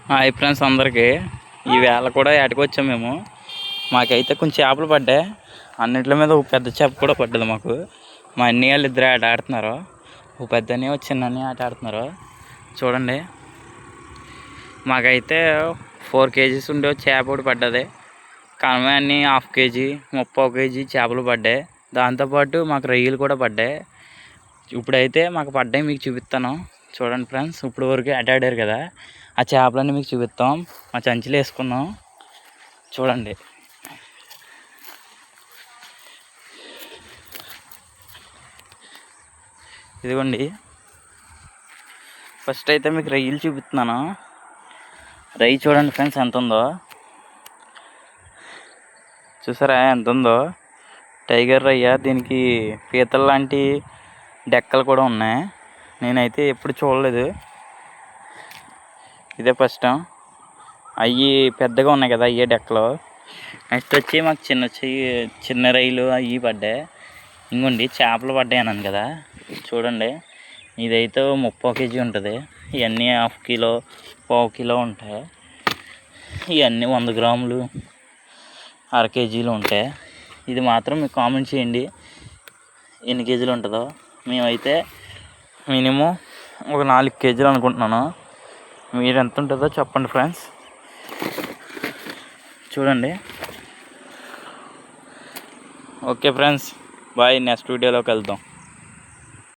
Hi friends అందరికీ. ఈవేళ కూడా ఏటకొచ్చాము మేము. మాకైతే కొంచెం చేపలు పడ్డాయి. అన్నింటి మీద ఒక పెద్ద చేప కూడా పడ్డది మాకు. మా అన్నయ్య వాళ్ళు ఇద్దరు ఆట ఆడుతున్నారు. ఒక పెద్ద అన్నయ్య ఒక చిన్న అన్నయ్య ఆట ఆడుతున్నారు. చూడండి, మాకైతే 4 kgs ఉండే చేప ఒకటి పడ్డది. కనమే అన్నీ 1/2 kg 30 kg చేపలు పడ్డాయి. దాంతోపాటు మాకు రొయ్యలు కూడా పడ్డాయి. ఇప్పుడైతే మాకు పడ్డాయి, మీకు చూపిస్తాను. చూడండి ఫ్రెండ్స్, ఇప్పుడు వరకు ఆట ఆడారు కదా, ఆ చేపలన్నీ మీకు చూపిస్తాం. మా సంచిలో వేసుకున్నాం. చూడండి, ఇదిగోండి. ఫస్ట్ అయితే మీకు రొయ్యలు చూపిస్తున్నాను. రొయ్యి చూడండి ఫ్రెండ్స్ ఎంత ఉందో. చూసారా ఎంత ఉందో? టైగర్ రొయ్య. దీనికి పీతల లాంటి డెక్కలు కూడా ఉన్నాయి. నేనైతే ఎప్పుడు చూడలేదు, ఇదే ఫస్ట్ టైం. అవి పెద్దగా ఉన్నాయి కదా, అయ్యే డెక్కలు. నెక్స్ట్ వచ్చి మాకు చిన్న రొయ్యలు అవి పడ్డాయి. ఇంకోండి చేపలు పడ్డాయి అన్నాను కదా, చూడండి. ఇదైతే 30 kg ఉంటుంది. ఇవన్నీ 1/2 kg 1/4 kg ఉంటాయి. ఇవన్నీ 100 గ్రాములు 1/2 kg ఉంటాయి. ఇది మాత్రం మీకు కామెంట్ చేయండి ఎన్ని కేజీలు ఉంటుందో. మేమైతే మినిమం ఒక 4 kg అనుకుంటున్నాను. మీరు ఎంత ఉంటుందో చెప్పండి ఫ్రెండ్స్. చూడండి. Okay friends, bye. నెక్స్ట్ వీడియోలోకి వెళ్దాం.